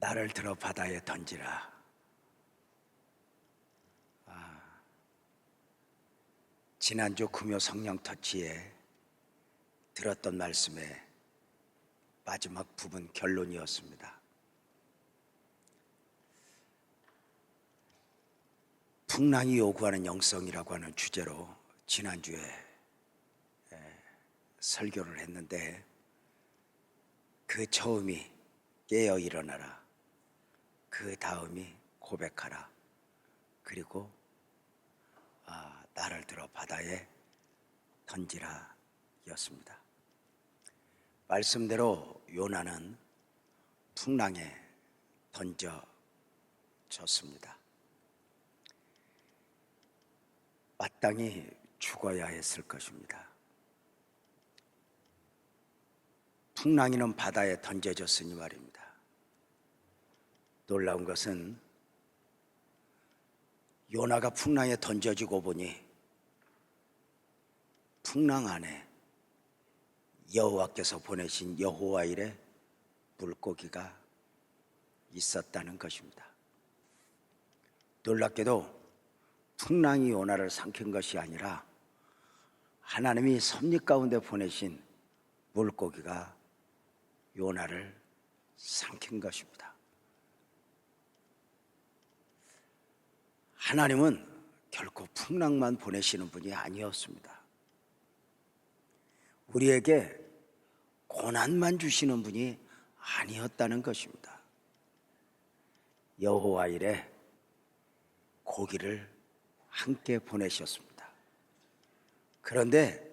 나를 들어 바다에 던지라. 지난주 금요 성령 터치에 들었던 말씀의 마지막 부분 결론이었습니다. 풍랑이 요구하는 영성이라고 하는 주제로 지난주에 설교를 했는데, 그 처음이 깨어 일어나라, 그 다음이 고백하라, 그리고 나를 들어 바다에 던지라 였습니다. 말씀대로 요나는 풍랑에 던져졌습니다. 마땅히 죽어야 했을 것입니다. 풍랑이는 바다에 던져졌으니 말입니다. 놀라운 것은 요나가 풍랑에 던져지고 보니 풍랑 안에 여호와께서 보내신 여호와 일의 물고기가 있었다는 것입니다. 놀랍게도 풍랑이 요나를 삼킨 것이 아니라 하나님이 섭리 가운데 보내신 물고기가 요나를 삼킨 것입니다. 하나님은 결코 풍랑만 보내시는 분이 아니었습니다. 우리에게 고난만 주시는 분이 아니었다는 것입니다. 여호와 일에 고기를 함께 보내셨습니다. 그런데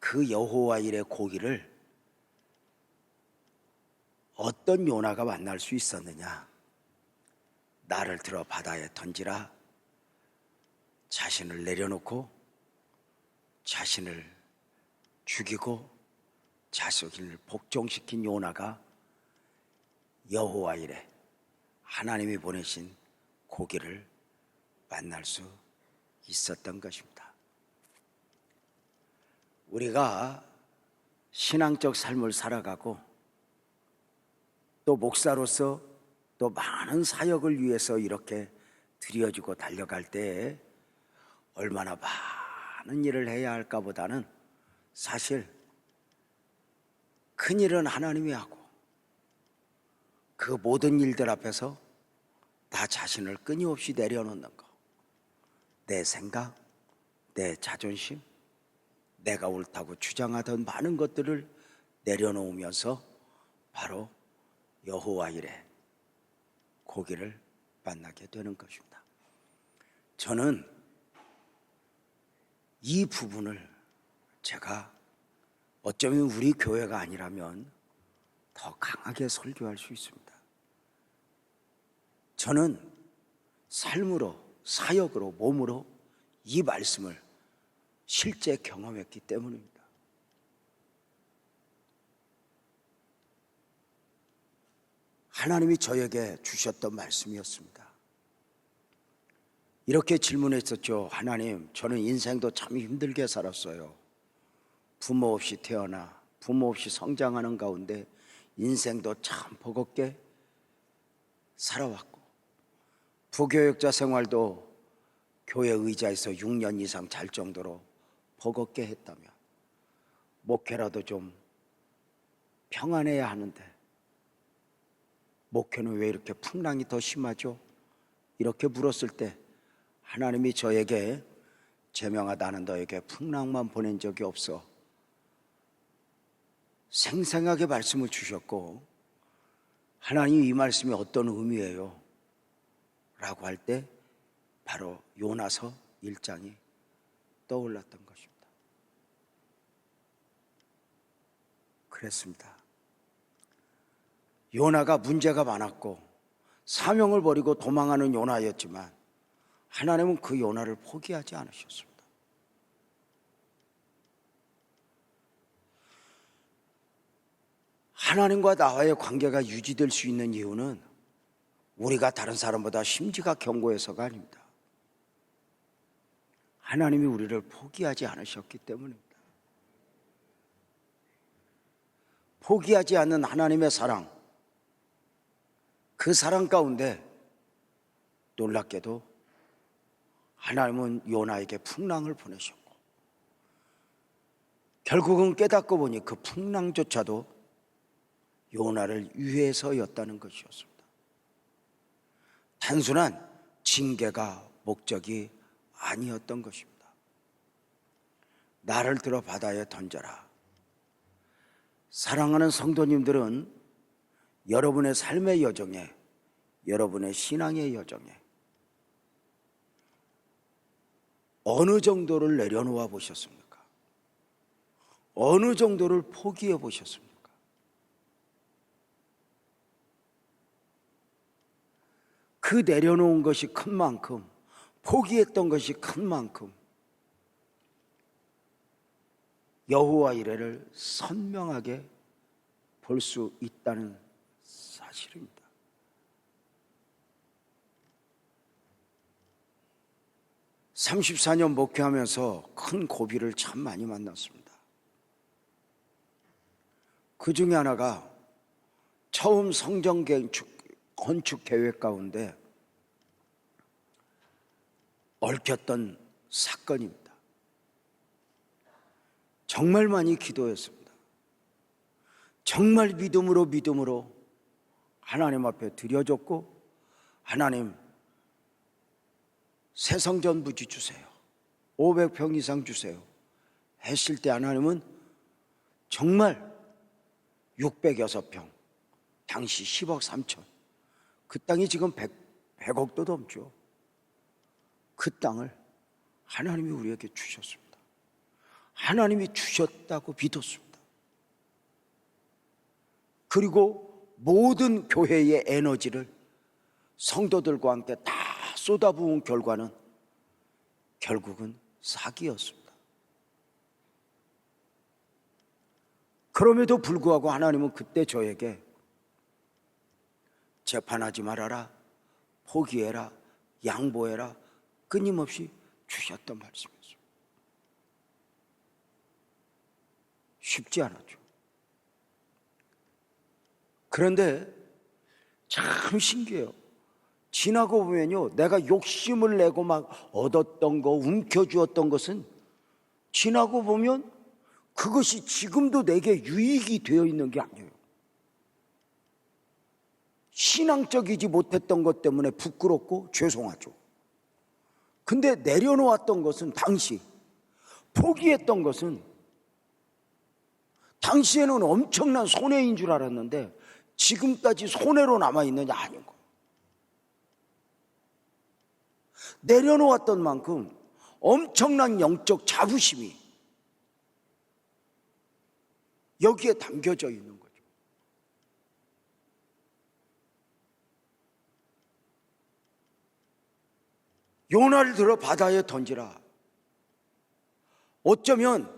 그 여호와 일의 고기를 어떤 요나가 만날 수 있었느냐? 나를 들어 바다에 던지라. 자신을 내려놓고 자신을 죽이고 자신을 복종시킨 요나가 여호와 일에 하나님이 보내신 고기를 만날 수 있었던 것입니다. 우리가 신앙적 삶을 살아가고 또 목사로서 또 많은 사역을 위해서 이렇게 들여지고 달려갈 때에 얼마나 많은 일을 해야 할까 보다는 사실 큰 일은 하나님이 하고 그 모든 일들 앞에서 나 자신을 끊임없이 내려놓는 것, 내 생각, 내 자존심, 내가 옳다고 주장하던 많은 것들을 내려놓으면서 바로 여호와 일에 고기를 만나게 되는 것입니다. 저는 이 부분을 제가 어쩌면 우리 교회가 아니라면 더 강하게 설교할 수 있습니다. 저는 삶으로, 사역으로, 몸으로 이 말씀을 실제 경험했기 때문입니다. 하나님이 저에게 주셨던 말씀이었습니다. 이렇게 질문했었죠. 하나님, 저는 인생도 참 힘들게 살았어요. 부모 없이 태어나 부모 없이 성장하는 가운데 인생도 참 버겁게 살아왔고, 부교육자 생활도 교회 의자에서 6년 이상 잘 정도로 버겁게 했다며, 목회라도 좀 평안해야 하는데 목회는 왜 이렇게 풍랑이 더 심하죠? 이렇게 물었을 때 하나님이 저에게 제명아, 나는 너에게 풍랑만 보낸 적이 없어. 생생하게 말씀을 주셨고, 하나님 이 말씀이 어떤 의미예요? 라고 할 때 바로 요나서 1장이 떠올랐던 것입니다. 그랬습니다. 요나가 문제가 많았고 사명을 버리고 도망하는 요나였지만 하나님은 그 요나를 포기하지 않으셨습니다. 하나님과 나와의 관계가 유지될 수 있는 이유는 우리가 다른 사람보다 심지가 견고해서가 아닙니다. 하나님이 우리를 포기하지 않으셨기 때문입니다. 포기하지 않는 하나님의 사랑, 그 사랑 가운데 놀랍게도 하나님은 요나에게 풍랑을 보내셨고, 결국은 깨닫고 보니 그 풍랑조차도 요나를 위해서였다는 것이었습니다. 단순한 징계가 목적이 아니었던 것입니다. 나를 들어 바다에 던져라. 사랑하는 성도님들은 여러분의 삶의 여정에, 여러분의 신앙의 여정에 어느 정도를 내려놓아 보셨습니까? 어느 정도를 포기해 보셨습니까? 그 내려놓은 것이 큰 만큼, 포기했던 것이 큰 만큼 여호와 이레를 선명하게 볼 수 있다는 사실입니다. (34년) 목회하면서 큰 고비를 참 많이 만났습니다. 그 중에 하나가 처음 성전 건축 계획 가운데 얽혔던 사건입니다. 정말 많이 기도했습니다. 정말 믿음으로 하나님 앞에 드려졌고, 하나님 새 성전 부지 주세요, 500평 이상 주세요 했을 때 하나님은 정말 606평, 당시 10억 3천, 그 땅이 지금 100억도 넘죠. 그 땅을 하나님이 우리에게 주셨습니다. 하나님이 주셨다고 믿었습니다. 그리고 모든 교회의 에너지를 성도들과 함께 다 쏟아부은 결과는 결국은 사기였습니다. 그럼에도 불구하고 하나님은 그때 저에게 재판하지 말아라, 포기해라, 양보해라 끊임없이 주셨던 말씀이었습니다. 쉽지 않았죠. 그런데 참 신기해요. 지나고 보면요, 내가 욕심을 내고 막 얻었던 거, 움켜쥐었던 것은 지나고 보면 그것이 지금도 내게 유익이 되어 있는 게 아니에요. 신앙적이지 못했던 것 때문에 부끄럽고 죄송하죠. 근데 내려놓았던 것은, 당시 포기했던 것은 당시에는 엄청난 손해인 줄 알았는데 지금까지 손해로 남아있느냐? 아닌 거예요. 내려놓았던 만큼 엄청난 영적 자부심이 여기에 담겨져 있는 거죠. 요나를 들어 바다에 던지라. 어쩌면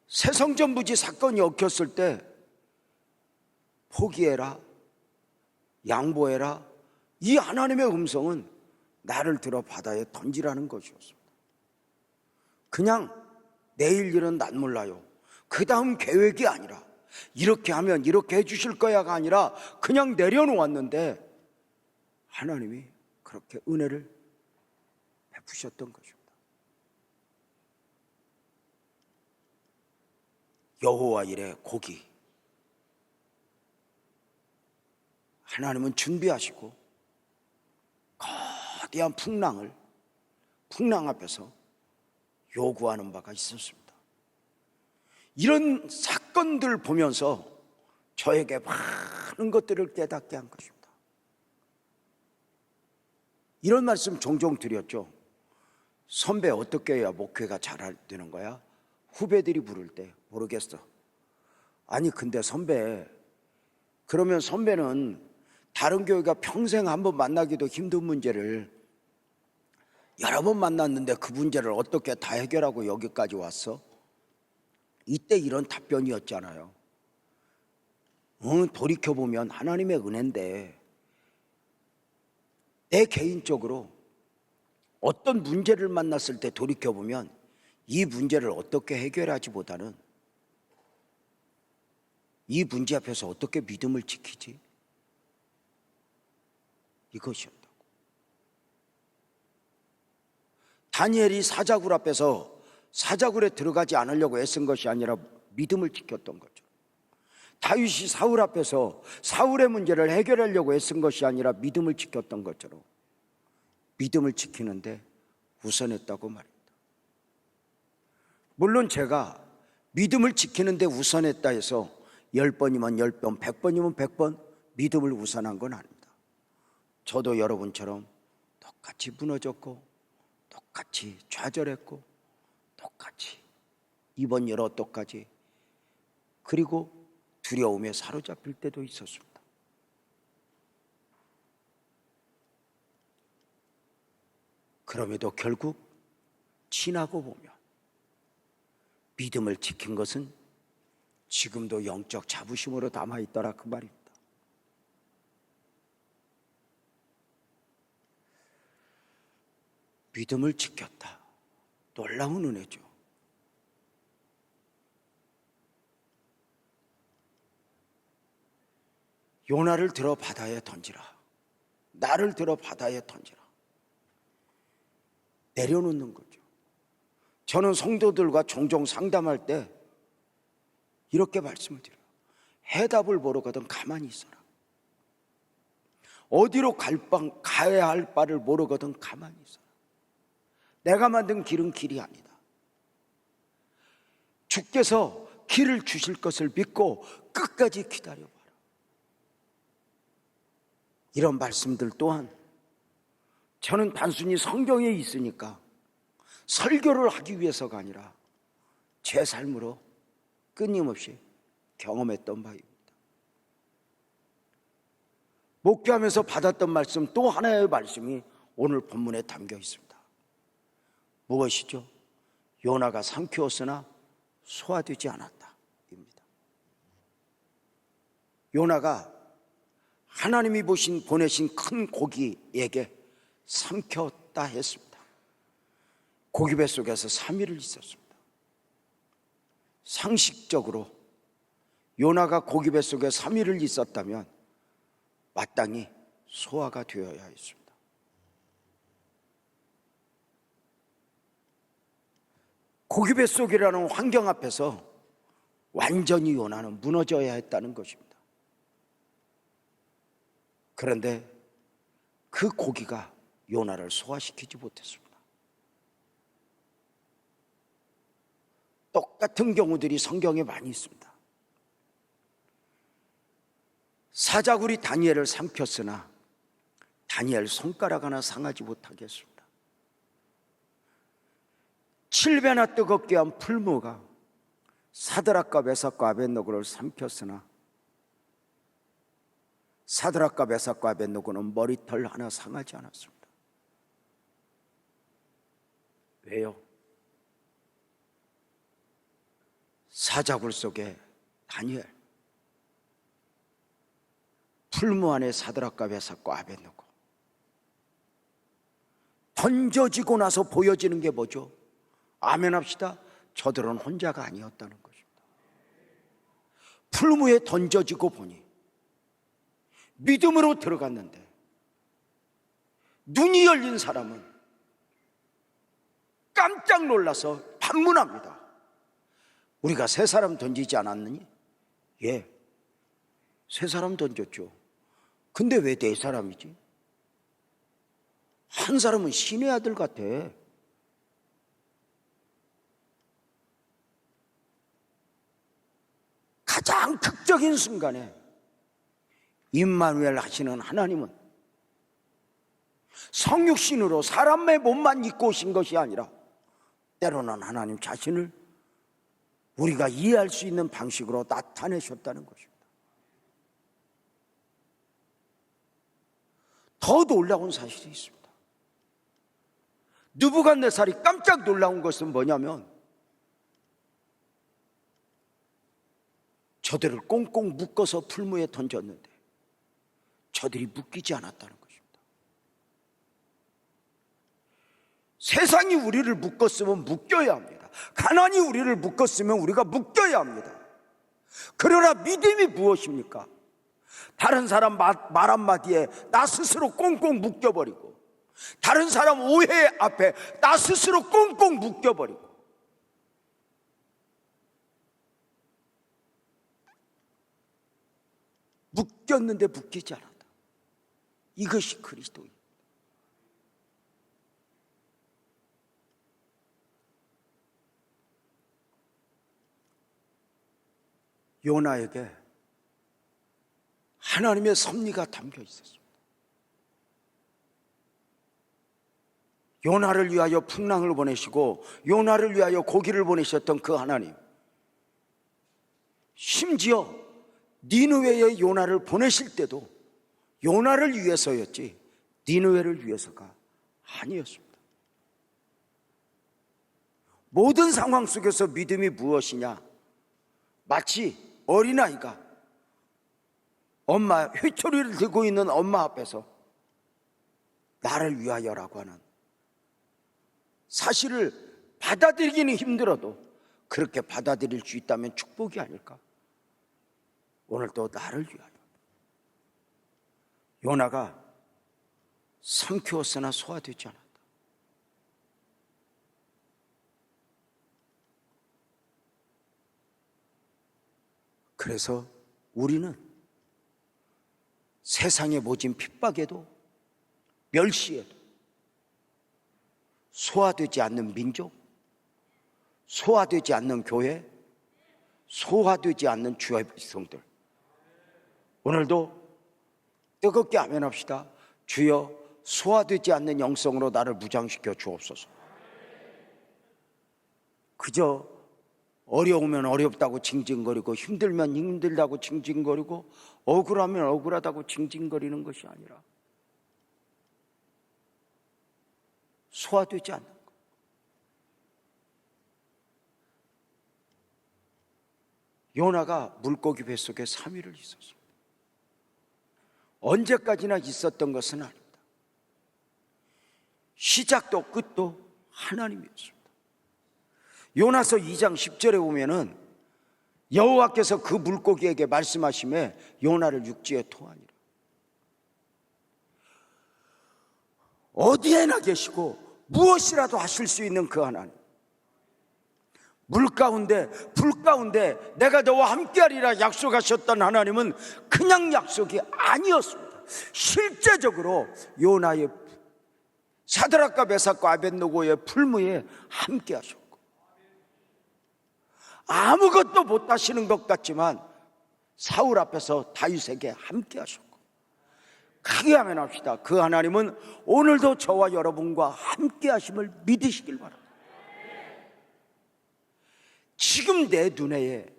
새성전 부지 사건이 얽혔을 때 포기해라, 양보해라, 이 하나님의 음성은 나를 들어 바다에 던지라는 것이었습니다. 그냥 내일 일은 난 몰라요, 그 다음 계획이 아니라, 이렇게 하면 이렇게 해주실 거야가 아니라 그냥 내려놓았는데 하나님이 그렇게 은혜를 베푸셨던 것입니다. 여호와 이레 고기, 하나님은 준비하시고 거대한 풍랑 앞에서 요구하는 바가 있었습니다. 이런 사건들 보면서 저에게 많은 것들을 깨닫게 한 것입니다. 이런 말씀 종종 드렸죠. 선배, 어떻게 해야 목회가 잘 되는 거야? 후배들이 부를 때 모르겠어. 아니 근데 선배, 그러면 선배는 다른 교회가 평생 한번 만나기도 힘든 문제를 여러 번 만났는데 그 문제를 어떻게 다 해결하고 여기까지 왔어? 이때 이런 답변이었잖아요. 돌이켜보면 하나님의 은혜인데, 내 개인적으로 어떤 문제를 만났을 때 돌이켜보면 이 문제를 어떻게 해결하지보다는 이 문제 앞에서 어떻게 믿음을 지키지? 이것이었다고. 다니엘이 사자굴 앞에서 사자굴에 들어가지 않으려고 애쓴 것이 아니라 믿음을 지켰던 거죠. 다윗이 사울 앞에서 사울의 문제를 해결하려고 애쓴 것이 아니라 믿음을 지켰던 것처럼 믿음을 지키는데 우선했다고 말입니다. 물론 제가 믿음을 지키는데 우선했다 해서 10번이면 10번, 100번이면 100번 믿음을 우선한 건 아닙니다. 저도 여러분처럼 똑같이 무너졌고 똑같이 좌절했고 똑같이 이번 여러 또까지 그리고 두려움에 사로잡힐 때도 있었습니다. 그럼에도 결국 지나고 보면 믿음을 지킨 것은 지금도 영적 자부심으로 남아있더라 그 말입니다. 믿음을 지켰다. 놀라운 은혜죠. 요나를 들어 바다에 던지라. 나를 들어 바다에 던지라. 내려놓는 거죠. 저는 성도들과 종종 상담할 때 이렇게 말씀을 드려요. 해답을 모르거든 가만히 있어라. 어디로 가야 할 바를 모르거든 가만히 있어라. 내가 만든 길은 길이 아니다. 주께서 길을 주실 것을 믿고 끝까지 기다려봐라. 이런 말씀들 또한 저는 단순히 성경에 있으니까 설교를 하기 위해서가 아니라 제 삶으로 끊임없이 경험했던 바입니다. 목회하면서 받았던 말씀 또 하나의 말씀이 오늘 본문에 담겨 있습니다. 무엇이죠? 요나가 삼키었으나 소화되지 않았다 입니다. 요나가 하나님이 보내신 큰 고기에게 삼켰다 했습니다. 고기 뱃속에서 3일을 있었습니다. 상식적으로 요나가 고기 뱃속에 3일을 있었다면 마땅히 소화가 되어야 했습니다. 고기 뱃속이라는 환경 앞에서 완전히 요나는 무너져야 했다는 것입니다. 그런데 그 고기가 요나를 소화시키지 못했습니다. 똑같은 경우들이 성경에 많이 있습니다. 사자굴이 다니엘을 삼켰으나 다니엘 손가락 하나 상하지 못하게 했습니다. 7배나 뜨겁게 한 풀무가 사드락과 메삭과 아벳노고를 삼켰으나 사드락과 메삭과 아벳노고는 머리털 하나 상하지 않았습니다. 왜요? 사자굴 속에 다니엘, 풀무 안에 사드락과 메삭과 아벳노고. 던져지고 나서 보여지는 게 뭐죠? 아멘합시다. 저들은 혼자가 아니었다는 것입니다. 풀무에 던져지고 보니 믿음으로 들어갔는데 눈이 열린 사람은 깜짝 놀라서 반문합니다. 우리가 세 사람 던지지 않았느니? 예, 세 사람 던졌죠. 근데 왜 네 사람이지? 한 사람은 신의 아들 같아. 가장 극적인 순간에 임마누엘 하시는 하나님은 성육신으로 사람의 몸만 입고 오신 것이 아니라 때로는 하나님 자신을 우리가 이해할 수 있는 방식으로 나타내셨다는 것입니다. 더 놀라운 사실이 있습니다. 느부갓네살이 깜짝 놀라운 것은 뭐냐면 저들을 꽁꽁 묶어서 풀무에 던졌는데 저들이 묶이지 않았다는 것입니다. 세상이 우리를 묶었으면 묶여야 합니다. 가난이 우리를 묶었으면 우리가 묶여야 합니다. 그러나 믿음이 무엇입니까? 다른 사람 말 한마디에 나 스스로 꽁꽁 묶여버리고, 다른 사람 오해 앞에 나 스스로 꽁꽁 묶여버리고, 묶였는데 묶이지 않았다. 이것이 그리스도인. 요나에게 하나님의 섭리가 담겨 있었습니다. 요나를 위하여 풍랑을 보내시고 요나를 위하여 고기를 보내셨던 그 하나님, 심지어 니느웨에 요나를 보내실 때도 요나를 위해서였지 니느웨를 위해서가 아니었습니다. 모든 상황 속에서 믿음이 무엇이냐? 마치 어린아이가 엄마 회초리를 들고 있는 엄마 앞에서 나를 위하여라고 하는 사실을 받아들이기는 힘들어도 그렇게 받아들일 수 있다면 축복이 아닐까? 오늘도 나를 위하여. 요나가 삼키웠으나 소화되지 않았다. 그래서 우리는 세상에 모진 핍박에도 멸시에도 소화되지 않는 민족, 소화되지 않는 교회, 소화되지 않는 주의 백성들, 오늘도 뜨겁게 아멘합시다. 주여, 소화되지 않는 영성으로 나를 무장시켜 주옵소서. 그저 어려우면 어렵다고 징징거리고 힘들면 힘들다고 징징거리고 억울하면 억울하다고 징징거리는 것이 아니라 소화되지 않는 것. 요나가 물고기 뱃속에 3일을 있었습니다. 언제까지나 있었던 것은 아닙니다. 시작도 끝도 하나님이었습니다. 요나서 2장 10절에 보면은 여호와께서 그 물고기에게 말씀하시매 요나를 육지에 토하니라. 어디에나 계시고 무엇이라도 하실 수 있는 그 하나님, 물 가운데 불 가운데 내가 너와 함께하리라 약속하셨던 하나님은 그냥 약속이 아니었습니다. 실제적으로 요나의 사드락과 메삭과 아벳느고의 풀무에 함께하셨고, 아무것도 못 하시는 것 같지만 사울 앞에서 다윗에게 함께하셨고, 크게 아멘합시다. 그 하나님은 오늘도 저와 여러분과 함께하심을 믿으시길 바랍니다. 지금 내 눈에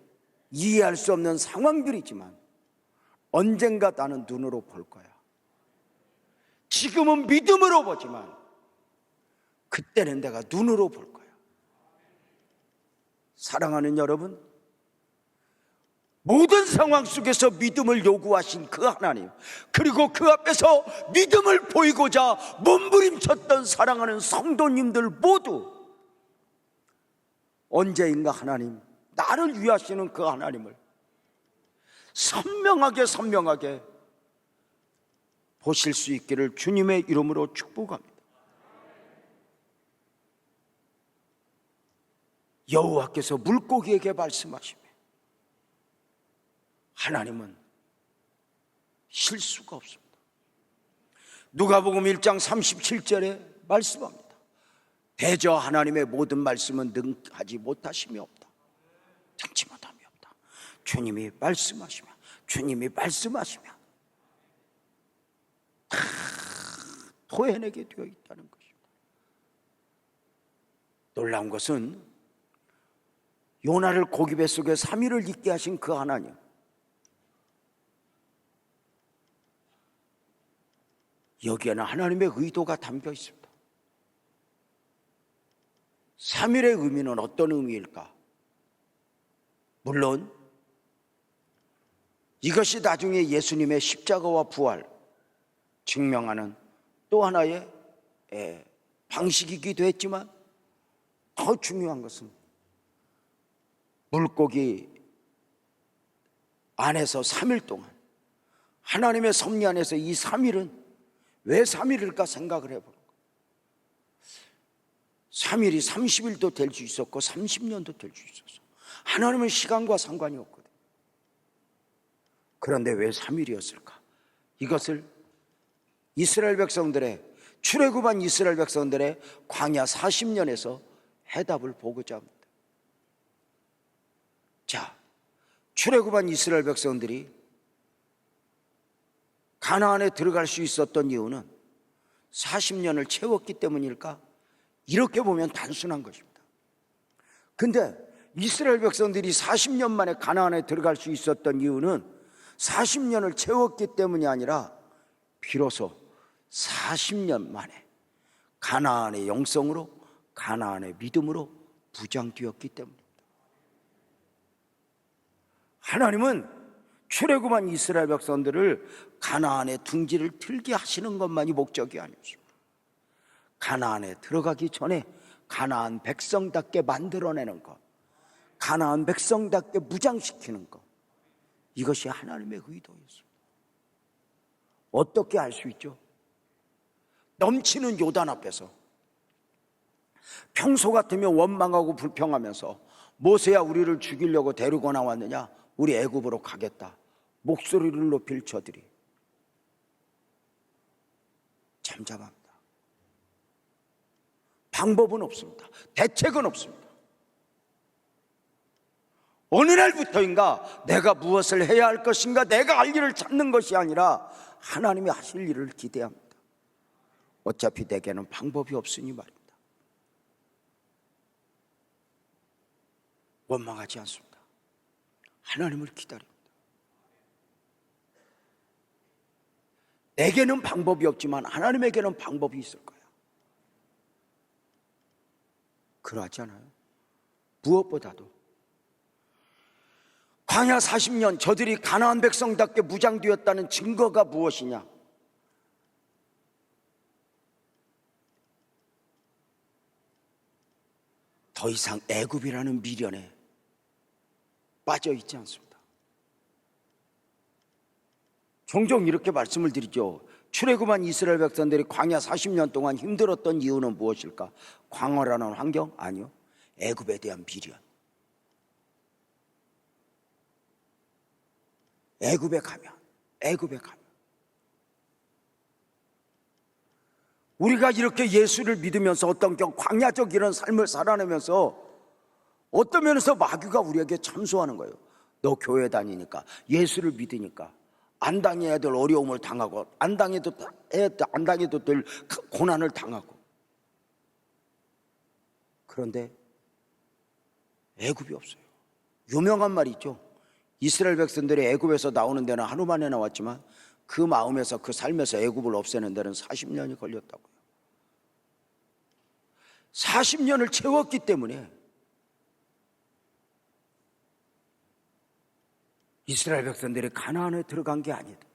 이해할 수 없는 상황들이지만 언젠가 나는 눈으로 볼 거야. 지금은 믿음으로 보지만 그때는 내가 눈으로 볼 거야. 사랑하는 여러분, 모든 상황 속에서 믿음을 요구하신 그 하나님, 그리고 그 앞에서 믿음을 보이고자 몸부림쳤던 사랑하는 성도님들 모두 언제인가 하나님, 나를 위하시는 그 하나님을 선명하게 보실 수 있기를 주님의 이름으로 축복합니다. 여호와께서 물고기에게 말씀하시며 하나님은 실수가 없습니다. 누가복음 1장 37절에 말씀합니다. 대저 하나님의 모든 말씀은 능하지 못하심이 없다. 참지 못함이 없다. 주님이 말씀하시면 다 토해내게 되어 있다는 것입니다. 놀라운 것은 요나를 고기 뱃속에 3일을 있게 하신 그 하나님, 여기에는 하나님의 의도가 담겨 있습니다. 3일의 의미는 어떤 의미일까? 물론 이것이 나중에 예수님의 십자가와 부활 증명하는 또 하나의 방식이기도 했지만, 더 중요한 것은 물고기 안에서 3일 동안 하나님의 섭리 안에서 이 3일은 왜 3일일까 생각을 해보는 거예요. 3일이 30일도 될 수 있었고 30년도 될 수 있었어. 하나님은 시간과 상관이 없거든. 그런데 왜 3일이었을까? 이것을 이스라엘 백성들의, 출애굽한 이스라엘 백성들의 광야 40년에서 해답을 보고자 합니다. 자, 출애굽한 이스라엘 백성들이 가나안에 들어갈 수 있었던 이유는 40년을 채웠기 때문일까? 이렇게 보면 단순한 것입니다. 근데 이스라엘 백성들이 40년 만에 가나안에 들어갈 수 있었던 이유는 40년을 채웠기 때문이 아니라 비로소 40년 만에 가나안의 영성으로, 가나안의 믿음으로 무장되었기 때문입니다. 하나님은 출애굽한 이스라엘 백성들을 가나안의 둥지를 틀게 하시는 것만이 목적이 아니었습니다. 가나안에 들어가기 전에 가나안 백성답게 만들어내는 것, 가나안 백성답게 무장시키는 것, 이것이 하나님의 의도였습니다. 어떻게 알 수 있죠? 넘치는 요단 앞에서 평소 같으면 원망하고 불평하면서 모세야 우리를 죽이려고 데리고 나왔느냐? 우리 애굽으로 가겠다. 목소리를 높일 저들이 잠잠합니다. 방법은 없습니다. 대책은 없습니다. 어느 날부터인가 내가 무엇을 해야 할 것인가, 내가 할 일을 찾는 것이 아니라 하나님이 하실 일을 기대합니다. 어차피 내게는 방법이 없으니 말입니다. 원망하지 않습니다. 하나님을 기다립니다. 내게는 방법이 없지만 하나님에게는 방법이 있을 거야. 그러하지 않아요? 무엇보다도 광야 40년 저들이 가나안 백성답게 무장되었다는 증거가 무엇이냐? 더 이상 애굽이라는 미련에 빠져 있지 않습니다. 종종 이렇게 말씀을 드리죠. 출애굽한 이스라엘 백성들이 광야 40년 동안 힘들었던 이유는 무엇일까? 광활하는 환경? 아니요. 애굽에 대한 미련. 애굽에 가면 우리가 이렇게 예수를 믿으면서 어떤 광야적 이런 삶을 살아내면서 어떤 면에서 마귀가 우리에게 참소하는 거예요. 너 교회 다니니까, 예수를 믿으니까 안 당해야 될 어려움을 당하고 안 당해도 될 고난을 당하고. 그런데 애굽이 없어요. 유명한 말이 있죠. 이스라엘 백성들이 애굽에서 나오는 데는 하루 만에 나왔지만 그 마음에서, 그 삶에서 애굽을 없애는 데는 40년이 걸렸다고요. 40년을 채웠기 때문에 이스라엘 백성들이 가나안에 들어간 게 아니다.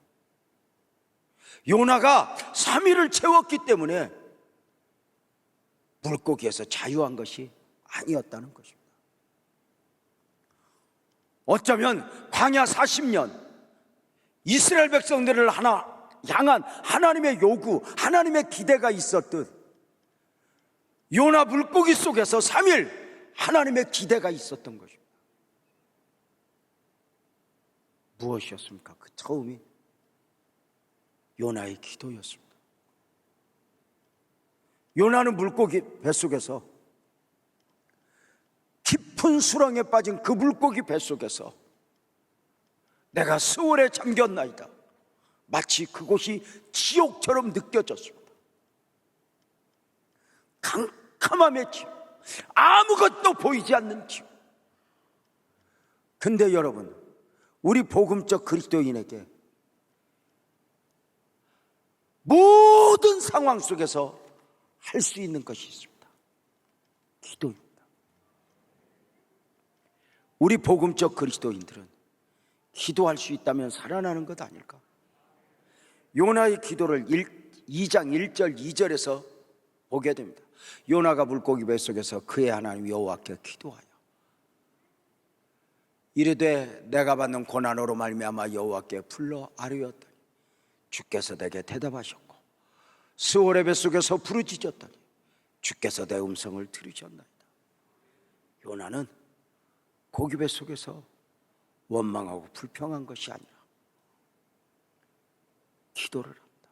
요나가 3일을 채웠기 때문에 물고기에서 자유한 것이 아니었다는 것입니다. 어쩌면 광야 40년 이스라엘 백성들을 향한 하나님의 요구, 하나님의 기대가 있었듯 요나 물고기 속에서 3일 하나님의 기대가 있었던 것입니다. 무엇이었습니까? 그 처음이 요나의 기도였습니다. 요나는 물고기 뱃속에서, 깊은 수렁에 빠진 그 물고기 뱃속에서 내가 스월에 잠겼나이다. 마치 그곳이 지옥처럼 느껴졌습니다. 캄캄함의 지옥, 아무것도 보이지 않는 지옥. 근데 여러분, 우리 복음적 그리스도인에게 모든 상황 속에서 할 수 있는 것이 있습니다. 기도입니다. 우리 복음적 그리스도인들은 기도할 수 있다면 살아나는 것 아닐까? 요나의 기도를 2장 1절 2절에서 보게 됩니다. 요나가 물고기 뱃속에서 그의 하나님 여호와께 기도하여 이르되 내가 받는 고난으로 말미암아 여호와께 불러 아뢰었다. 주께서 내게 대답하셨고 스월의 뱃속에서 부르짖었더니 주께서 내 음성을 들으셨나이다. 요나는 고기 뱃속에서 원망하고 불평한 것이 아니라 기도를 한다.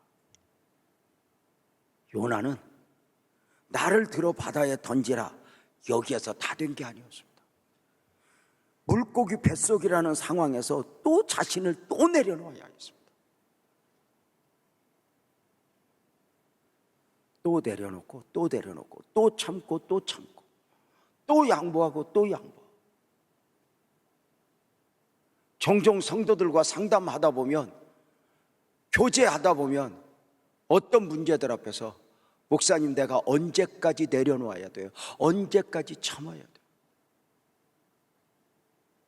요나는 나를 들어 바다에 던지라 여기에서 다 된 게 아니었습니다. 물고기 뱃속이라는 상황에서 또 자신을 또 내려놓아야 했습니다. 또 내려놓고 또 내려놓고 또 참고 또 참고 또 양보하고 또 양보. 종종 성도들과 상담하다 보면, 교제하다 보면 어떤 문제들 앞에서 목사님 내가 언제까지 내려놓아야 돼요? 언제까지 참아야 돼요?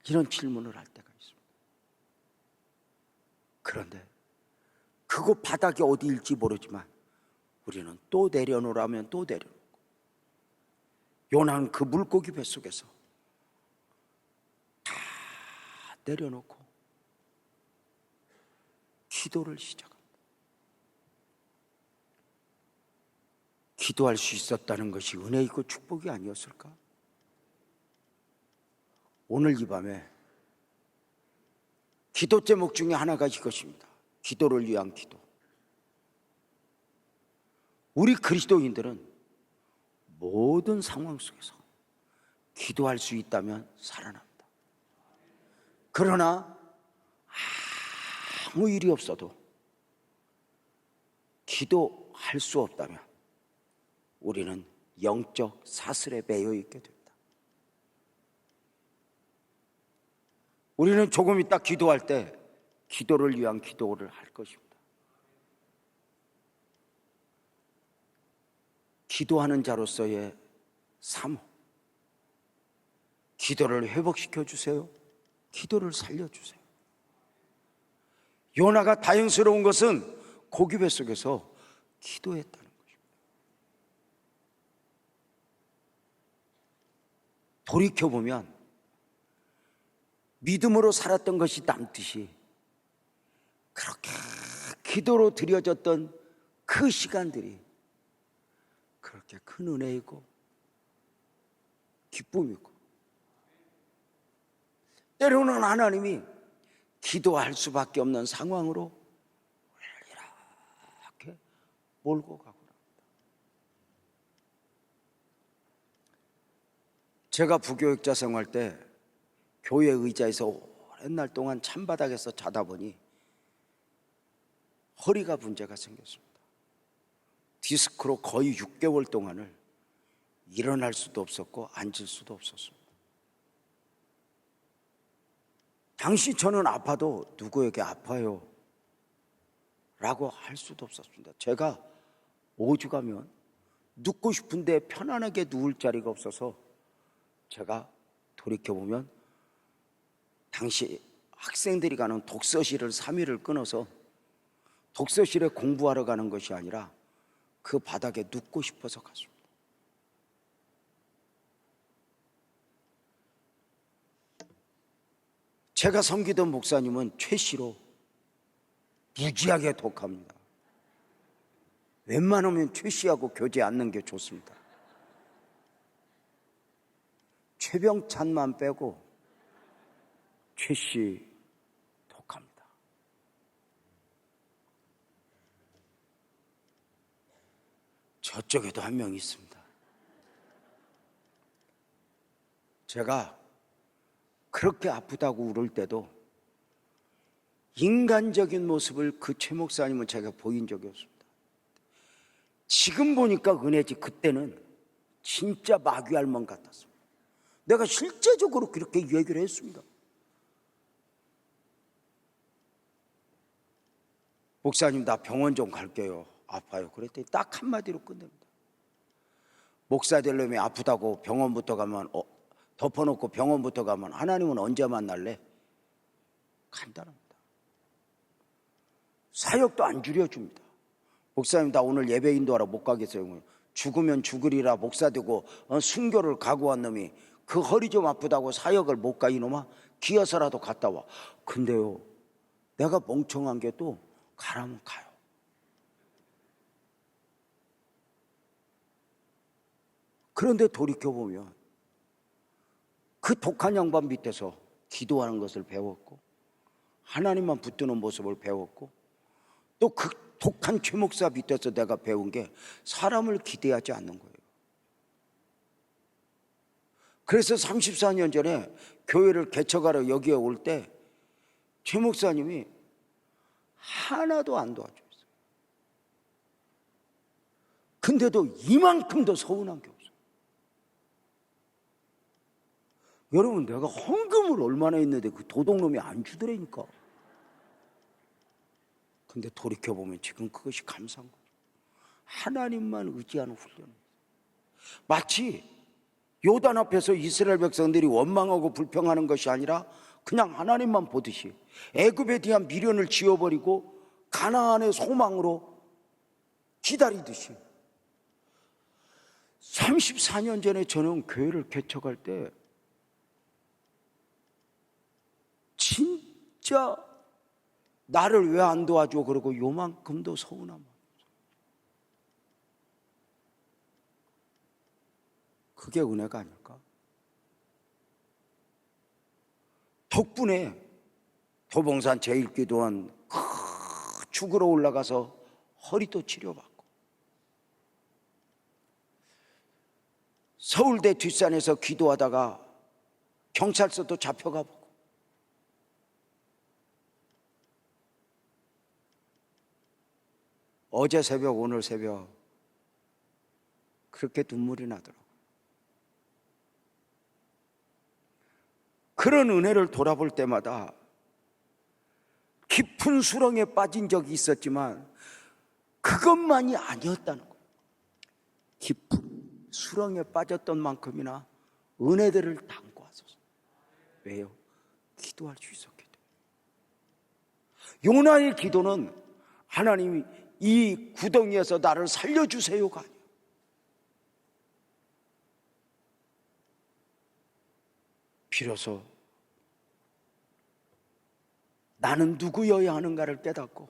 이런 질문을 할 때가 있습니다. 그런데 그거 바닥이 어디일지 모르지만 우리는 또 내려놓으라면 또 내려놓고, 요나는 그 물고기 뱃속에서 다 내려놓고 기도를 시작합니다. 기도할 수 있었다는 것이 은혜이고 축복이 아니었을까? 오늘 이 밤에 기도 제목 중에 하나가 이것입니다. 기도를 위한 기도. 우리 그리스도인들은 모든 상황 속에서 기도할 수 있다면 살아납니다. 그러나 아무 일이 없어도 기도할 수 없다면 우리는 영적 사슬에 매여 있게 됩니다. 우리는 조금 있다 기도할 때 기도를 위한 기도를 할 것입니다. 기도하는 자로서의 삶, 기도를 회복시켜 주세요. 기도를 살려주세요. 요나가 다행스러운 것은 고기 뱃속에서 기도했다는 것입니다. 돌이켜보면 믿음으로 살았던 것이 남듯이 그렇게 기도로 드려졌던 그 시간들이 그렇게 큰 은혜이고 기쁨이고, 때로는 하나님이 기도할 수밖에 없는 상황으로 이렇게 몰고 가고 합니다. 제가 부교육자 생활 때 교회 의자에서 오랜 날 동안 찬바닥에서 자다 보니 허리가 문제가 생겼습니다. 디스크로 거의 6개월 동안을 일어날 수도 없었고 앉을 수도 없었습니다. 당시 저는 아파도 누구에게 아파요 라고 할 수도 없었습니다. 제가 5주 가면 눕고 싶은데 편안하게 누울 자리가 없어서 제가 돌이켜보면 당시 학생들이 가는 독서실을 3일을 끊어서 독서실에 공부하러 가는 것이 아니라 그 바닥에 눕고 싶어서 갔습니다. 제가 섬기던 목사님은 최 씨로 무지하게 독합니다. 웬만하면 최 씨하고 교제 않는 게 좋습니다. 최병찬만 빼고 최 씨 독합니다. 저쪽에도 한 명 있습니다. 제가 그렇게 아프다고 울을 때도 인간적인 모습을 그 최 목사님은 제가 보인 적이 없습니다. 지금 보니까 은혜지 그때는 진짜 마귀알몬 같았습니다. 내가 실제적으로 그렇게 얘기를 했습니다. 목사님 나 병원 좀 갈게요. 아파요. 그랬더니 딱 한마디로 끝냅니다. 목사 되려면 아프다고 병원부터 가면 덮어놓고 병원부터 가면 하나님은 언제 만날래? 간단합니다. 사역도 안 줄여줍니다. 목사님 나 오늘 예배 인도하러 못 가겠어요. 죽으면 죽으리라 목사 되고 순교를 각오한 놈이 그 허리 좀 아프다고 사역을 못 가 이놈아? 기어서라도 갔다 와. 근데요 내가 멍청한 게 또 가라면 가요. 그런데 돌이켜보면 그 독한 양반 밑에서 기도하는 것을 배웠고 하나님만 붙드는 모습을 배웠고 또 그 독한 최 목사 밑에서 내가 배운 게 사람을 기대하지 않는 거예요. 그래서 34년 전에 교회를 개척하러 여기에 올 때 최 목사님이 하나도 안 도와줬어요. 근데도 이만큼도 서운한 게 없어요. 여러분, 내가 헌금을 얼마나 했는데 그 도둑놈이 안 주더라니까. 근데 돌이켜보면 지금 그것이 감사한 거죠. 하나님만 의지하는 훈련이에요. 마치 요단 앞에서 이스라엘 백성들이 원망하고 불평하는 것이 아니라 그냥 하나님만 보듯이 애굽에 대한 미련을 지워버리고 가나안의 소망으로 기다리듯이 34년 전에 저는 교회를 개척할 때 진짜 나를 왜 안 도와줘 그러고 요만큼도 서운함 없어요. 그게 은혜가 아닐까? 덕분에 도봉산 제1기도원 죽으러 올라가서 허리도 치료받고 서울대 뒷산에서 기도하다가 경찰서도 잡혀가 보고 어제 새벽 오늘 새벽 그렇게 눈물이 나더라고요. 그런 은혜를 돌아볼 때마다 깊은 수렁에 빠진 적이 있었지만 그것만이 아니었다는 거예요. 깊은 수렁에 빠졌던 만큼이나 은혜들을 담고 왔었어요. 왜요? 기도할 수 있었기 때문에. 요나의 기도는 하나님이 이 구덩이에서 나를 살려주세요가 아니에요. 비로소 나는 누구여야 하는가를 깨닫고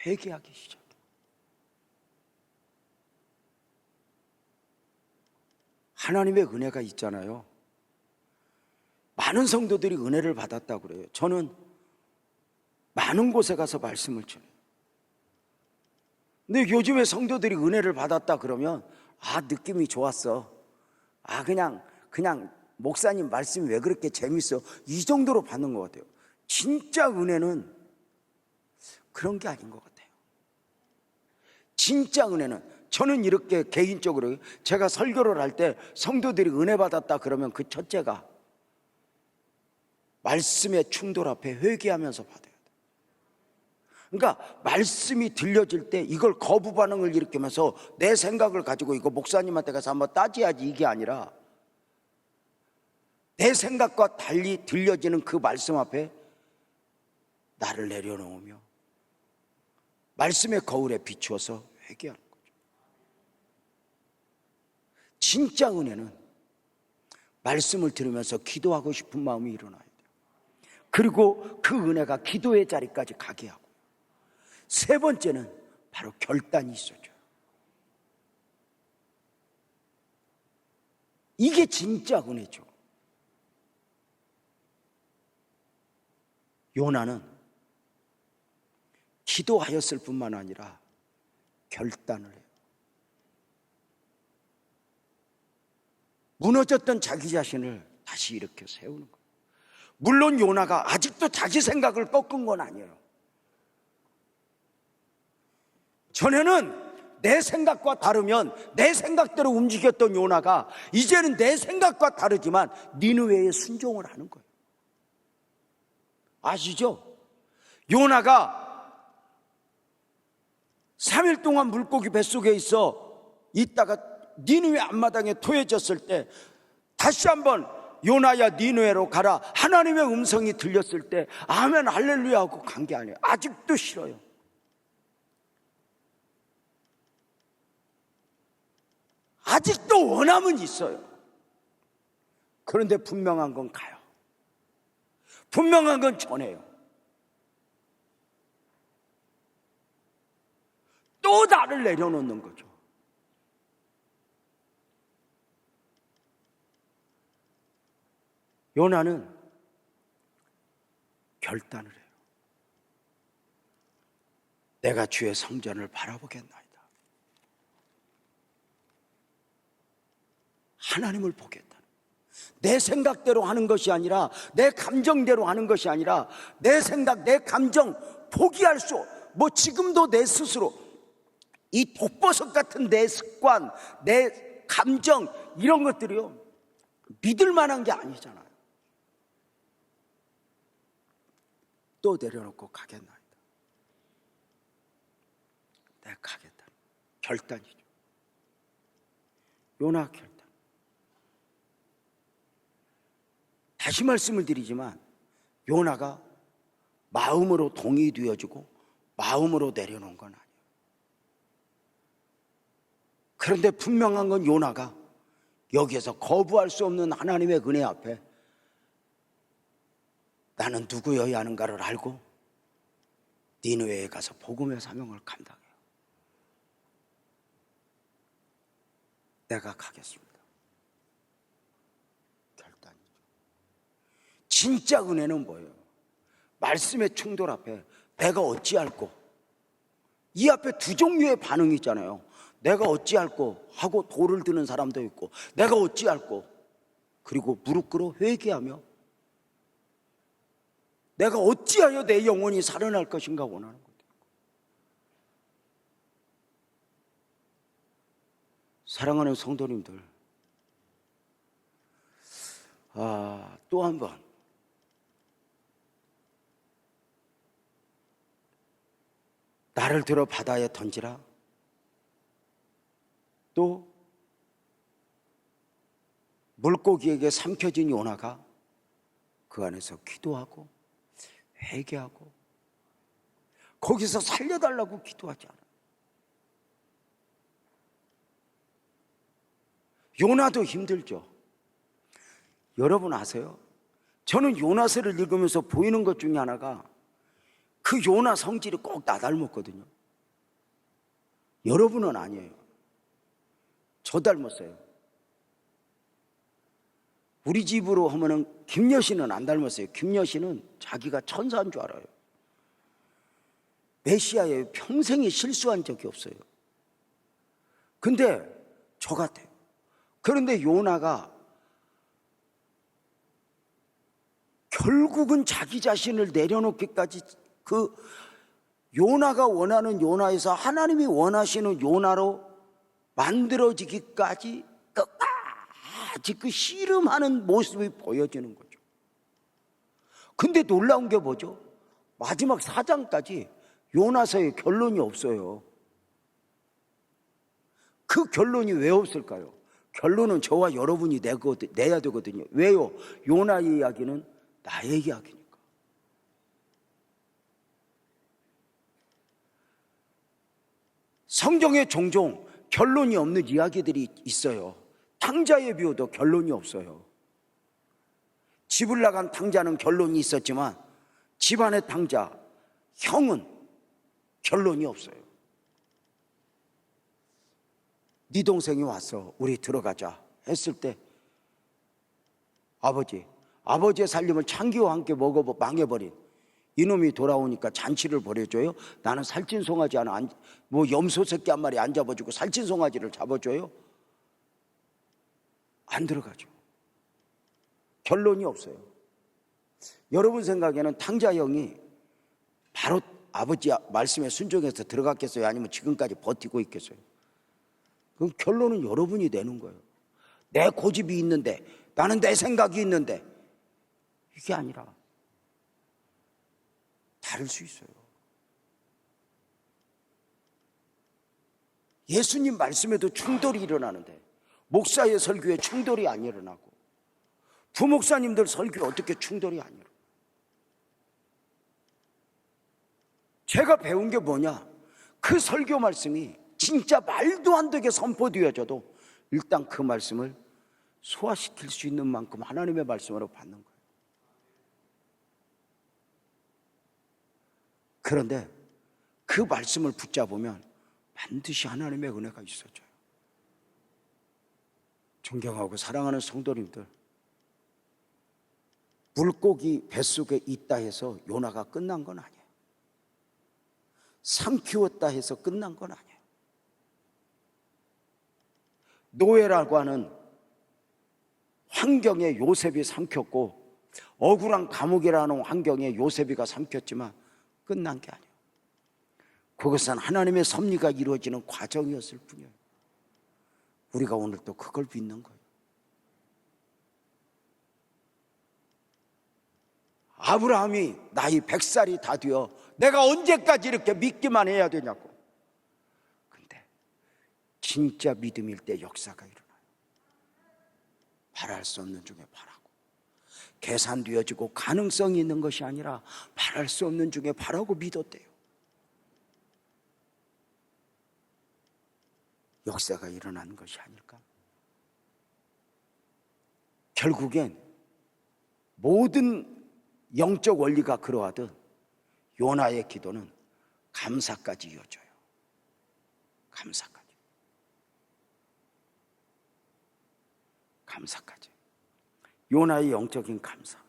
회개하기 시작해요. 하나님의 은혜가 있잖아요. 많은 성도들이 은혜를 받았다고 그래요. 저는 많은 곳에 가서 말씀을 전해요. 근데 요즘에 성도들이 은혜를 받았다 그러면 느낌이 좋았어. 그냥 목사님 말씀이 왜 그렇게 재밌어? 이 정도로 받는 것 같아요. 진짜 은혜는 그런 게 아닌 것 같아요. 진짜 은혜는 저는 이렇게 개인적으로 제가 설교를 할 때 성도들이 은혜 받았다 그러면 그 첫째가 말씀의 충돌 앞에 회개하면서 받아야 돼요. 그러니까 말씀이 들려질 때 이걸 거부 반응을 일으키면서 내 생각을 가지고 이거 목사님한테 가서 한번 따져야지 이게 아니라 내 생각과 달리 들려지는 그 말씀 앞에 나를 내려놓으며 말씀의 거울에 비추어서 회개하는 거죠. 진짜 은혜는 말씀을 들으면서 기도하고 싶은 마음이 일어나야 돼요. 그리고 그 은혜가 기도의 자리까지 가게 하고, 세 번째는 바로 결단이 있어줘요. 이게 진짜 은혜죠. 요나는 기도하였을 뿐만 아니라 결단을 해요. 무너졌던 자기 자신을 다시 일으켜 세우는 거예요. 물론 요나가 아직도 자기 생각을 꺾은 건 아니에요. 전에는 내 생각과 다르면 내 생각대로 움직였던 요나가 이제는 내 생각과 다르지만 니느웨에 순종을 하는 거예요. 아시죠? 요나가 3일 동안 물고기 뱃속에 있다가 니느웨 앞마당에 토해졌을 때 다시 한번 요나야 니느웨로 가라 하나님의 음성이 들렸을 때 아멘 할렐루야 하고 간 게 아니에요. 아직도 싫어요. 아직도 원함은 있어요. 그런데 분명한 건 가요. 분명한 건 전해요. 또 나를 내려놓는 거죠. 요나는 결단을 해요. 내가 주의 성전을 바라보겠나이다. 하나님을 보겠다. 내 생각대로 하는 것이 아니라, 내 감정대로 하는 것이 아니라, 내 생각, 내 감정 포기할 수, 지금도 내 스스로 이 독버섯 같은 내 습관, 내 감정, 이런 것들이요, 믿을 만한 게 아니잖아요. 또 내려놓고 가겠나이다. 내가 가겠다. 결단이죠. 요나 결단. 다시 말씀을 드리지만 요나가 마음으로 동의되어지고 마음으로 내려놓은 건 아니에요. 그런데 분명한 건 요나가 여기에서 거부할 수 없는 하나님의 은혜 앞에 나는 누구여야 하는가를 알고 니느웨에 가서 복음의 사명을 감당해요. 내가 가겠습니다. 결단이죠. 진짜 은혜는 뭐예요? 말씀의 충돌 앞에 내가 어찌할꼬, 이 앞에 두 종류의 반응이 있잖아요. 내가 어찌할꼬 하고 돌을 드는 사람도 있고, 내가 어찌할꼬, 그리고 무릎 꿇어 회개하며 내가 어찌하여 내 영혼이 살아날 것인가 원하는 거예요. 사랑하는 성도님들, 또 한 번 나를 들어 바다에 던지라. 또 물고기에게 삼켜진 요나가 그 안에서 기도하고 회개하고 거기서 살려달라고 기도하지 않아요. 요나도 힘들죠. 여러분 아세요? 저는 요나서를 읽으면서 보이는 것 중에 하나가 그 요나 성질이 꼭 나 닮았거든요. 여러분은 아니에요. 저 닮았어요. 우리 집으로 하면은 김여신은 안 닮았어요. 김여신은 자기가 천사인 줄 알아요. 메시아예요. 평생에 실수한 적이 없어요. 근데 저 같아요. 그런데 요나가 결국은 자기 자신을 내려놓기까지, 그 요나가 원하는 요나에서 하나님이 원하시는 요나로 만들어지기까지 끝까지 그 씨름하는 모습이 보여지는 거죠. 근데 놀라운 게 뭐죠? 마지막 4장까지 요나서의 결론이 없어요. 그 결론이 왜 없을까요? 결론은 저와 여러분이 내야 되거든요. 왜요? 요나의 이야기는 나의 이야기니까. 성경에 종종 결론이 없는 이야기들이 있어요. 탕자의 묘도 결론이 없어요. 집을 나간 탕자는 결론이 있었지만 집안의 탕자, 형은 결론이 없어요. 네 동생이 왔어, 우리 들어가자 했을 때 아버지의 살림을 창기와 함께 먹어 망해버린 이놈이 돌아오니까 잔치를 벌여줘요? 나는 살찐 송아지 하나, 염소 새끼 한 마리 안 잡아주고 살찐 송아지를 잡아줘요? 안 들어가죠. 결론이 없어요. 여러분 생각에는 탕자 형이 바로 아버지 말씀에 순종해서 들어갔겠어요? 아니면 지금까지 버티고 있겠어요? 그럼 결론은 여러분이 내는 거예요. 내 고집이 있는데, 나는 내 생각이 있는데, 이게 아니라 다를 수 있어요. 예수님 말씀에도 충돌이 일어나는데 목사의 설교에 충돌이 안 일어나고 부목사님들 설교에 어떻게 충돌이 안 일어나요? 제가 배운 게 뭐냐? 그 설교 말씀이 진짜 말도 안 되게 선포되어져도 일단 그 말씀을 소화시킬 수 있는 만큼 하나님의 말씀으로 받는 거예요. 그런데 그 말씀을 붙잡으면 반드시 하나님의 은혜가 있어져요. 존경하고 사랑하는 성도님들, 물고기 뱃속에 있다 해서 요나가 끝난 건 아니에요. 삼키웠다 해서 끝난 건 아니에요. 노예라고 하는 환경에 요셉이 삼켰고, 억울한 감옥이라는 환경에 요셉이가 삼켰지만 끝난 게 아니에요. 그것은 하나님의 섭리가 이루어지는 과정이었을 뿐이에요. 우리가 오늘 또 그걸 믿는 거예요. 아브라함이 나이 100살이 다 되어 내가 언제까지 이렇게 믿기만 해야 되냐고. 근데 진짜 믿음일 때 역사가 일어나요. 바랄 수 없는 중에 바라고, 계산되어지고 가능성이 있는 것이 아니라 바랄 수 없는 중에 바라고 믿었대요. 역사가 일어난 것이 아닐까. 결국엔 모든 영적 원리가 그러하듯 요나의 기도는 감사까지 이어져요. 감사까지. 감사까지. 요나의 영적인 감사.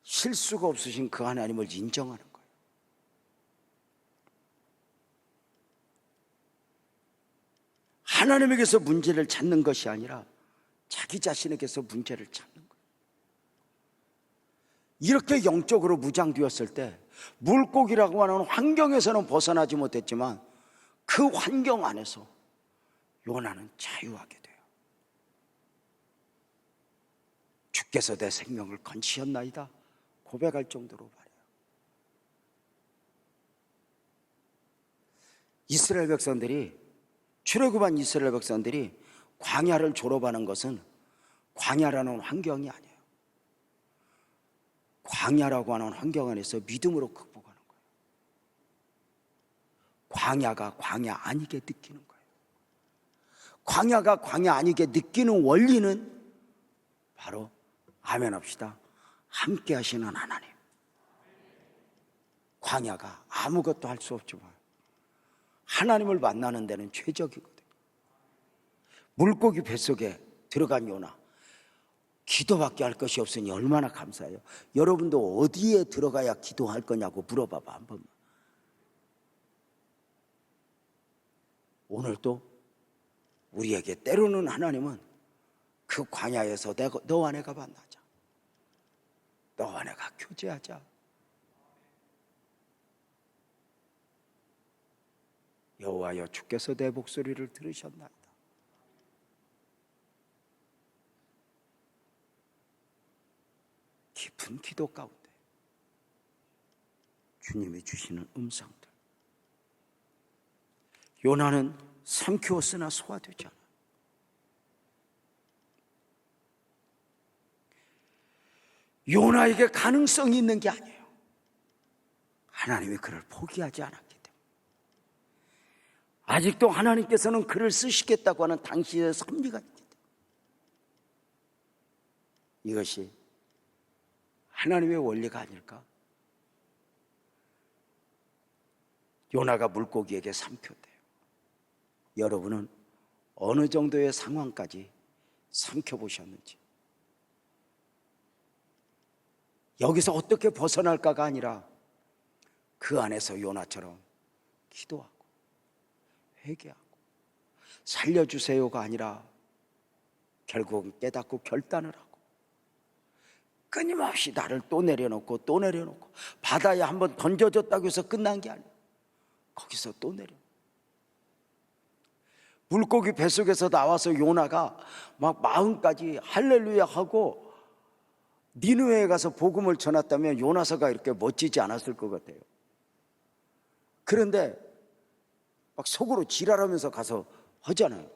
실수가 없으신 그 하나님을 인정하는 거예요. 하나님에게서 문제를 찾는 것이 아니라 자기 자신에게서 문제를 찾는 거예요. 이렇게 영적으로 무장되었을 때 물고기라고 하는 환경에서는 벗어나지 못했지만 그 환경 안에서 요나는 자유하게 돼요. 주께서 내 생명을 건지셨나이다 고백할 정도로 말해요. 이스라엘 백성들이, 출애굽한 이스라엘 백성들이 광야를 졸업하는 것은 광야라는 환경이 아니에요. 광야라고 하는 환경 안에서 믿음으로 극복하는 거예요. 광야가 광야 아니게 느끼는 거예요. 광야가 광야 아니게 느끼는 원리는 바로 아멘 합시다, 함께 하시는 하나님. 광야가 아무것도 할 수 없지만 하나님을 만나는 데는 최적이거든요. 물고기 뱃속에 들어간 요나, 기도밖에 할 것이 없으니 얼마나 감사해요. 여러분도 어디에 들어가야 기도할 거냐고 물어봐봐 한 번만. 오늘도 우리에게 때로는 하나님은 그 광야에서 너와 내가 만나자, 너와 내가 교제하자, 여호와여 주께서 내 목소리를 들으셨나이다. 깊은 기도 가운데 주님이 주시는 음성들. 요나는 삼키웠으나 소화되지 않아. 요나에게 가능성이 있는 게 아니에요. 하나님이 그를 포기하지 않았기 때문에. 아직도 하나님께서는 그를 쓰시겠다고 하는 당신의 섭리가 있기 때문에. 이것이 하나님의 원리가 아닐까? 요나가 물고기에게 삼켰대요. 여러분은 어느 정도의 상황까지 삼켜보셨는지, 여기서 어떻게 벗어날까가 아니라 그 안에서 요나처럼 기도하고 회개하고 살려주세요가 아니라 결국 깨닫고 결단을 하고 끊임없이 나를 또 내려놓고 또 내려놓고, 바다에 한번 던져졌다고 해서 끝난 게 아니에요. 거기서 또 내려. 물고기 뱃속에서 나와서 요나가 막 마음까지 할렐루야 하고 니느웨에 가서 복음을 전했다면 요나서가 이렇게 멋지지 않았을 것 같아요. 그런데 막 속으로 지랄하면서 가서 하잖아요.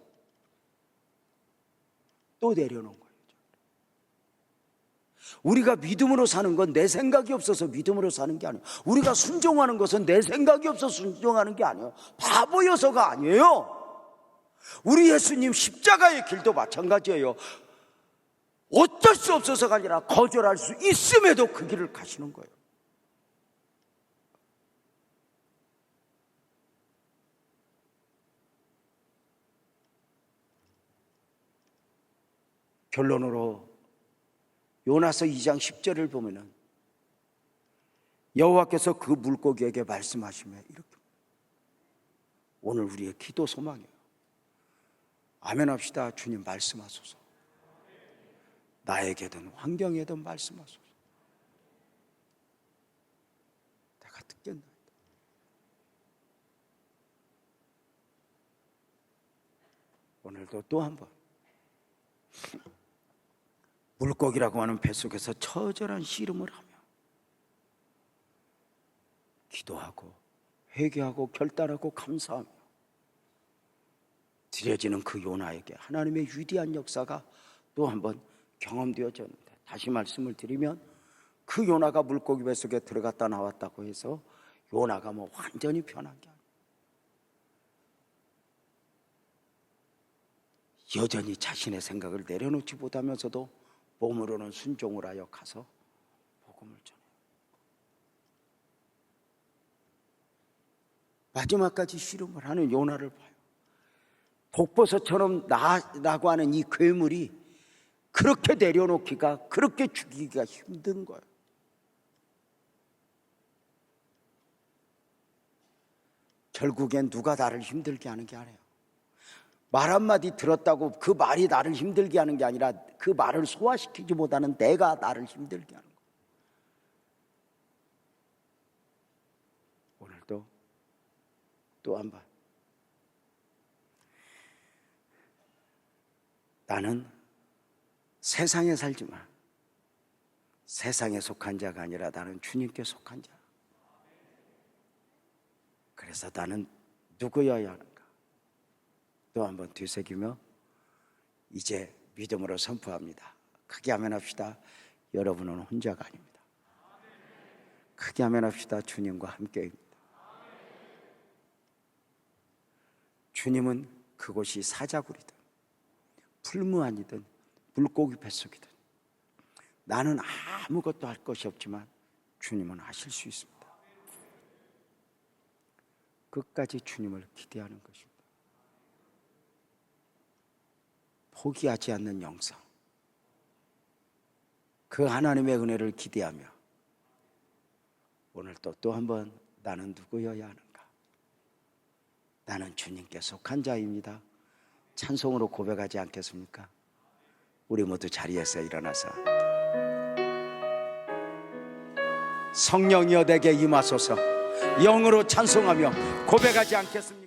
또 내려놓은 거예요. 우리가 믿음으로 사는 건 내 생각이 없어서 믿음으로 사는 게 아니에요. 우리가 순종하는 것은 내 생각이 없어서 순종하는 게 아니에요. 바보여서가 아니에요. 우리 예수님 십자가의 길도 마찬가지예요. 어쩔 수 없어서가 아니라 거절할 수 있음에도 그 길을 가시는 거예요. 결론으로 요나서 2장 10절을 보면은 여호와께서 그 물고기에게 말씀하시며 이렇게, 오늘 우리의 기도 소망이에요. 아멘 합시다. 주님 말씀하소서. 나에게든 환경에든 말씀하소서. 내가 듣겠나이다. 오늘도 또 한 번 물고기라고 하는 뱃속에서 처절한 씨름을 하며 기도하고 회개하고 결단하고 감사하며 드려지는 그 요나에게 하나님의 위대한 역사가 또 한 번 경험되어졌는데, 다시 말씀을 드리면 그 요나가 물고기 뱃속에 들어갔다 나왔다고 해서 요나가 뭐 완전히 변한 게 아니에요. 여전히 자신의 생각을 내려놓지 못하면서도 몸으로는 순종을 하여 가서 복음을 전해요. 마지막까지 씨름을 하는 요나를 봐요. 독버섯처럼 나라고 하는 이 괴물이 그렇게 내려놓기가, 그렇게 죽이기가 힘든 거예요. 결국엔 누가 나를 힘들게 하는 게 아니에요. 말 한마디 들었다고 그 말이 나를 힘들게 하는 게 아니라 그 말을 소화시키지 못하는 내가 나를 힘들게 하는 거예요. 오늘도 또 한 번 나는 세상에 살지만 세상에 속한 자가 아니라 나는 주님께 속한 자. 그래서 나는 누구여야 하는가? 또 한 번 되새기며 이제 믿음으로 선포합니다. 크게 아멘 합시다. 여러분은 혼자가 아닙니다. 크게 아멘 합시다. 주님과 함께입니다. 주님은 그곳이 사자굴이든 풀무안이든 물고기 뱃속이든 나는 아무것도 할 것이 없지만 주님은 하실 수 있습니다. 끝까지 주님을 기대하는 것입니다. 포기하지 않는 영성, 그 하나님의 은혜를 기대하며 오늘 또 한 번 나는 누구여야 하는가? 나는 주님께 속한 자입니다. 찬송으로 고백하지 않겠습니까? 우리 모두 자리에서 일어나서 성령이여 내게 임하소서, 영으로 찬송하며 고백하지 않겠습니까?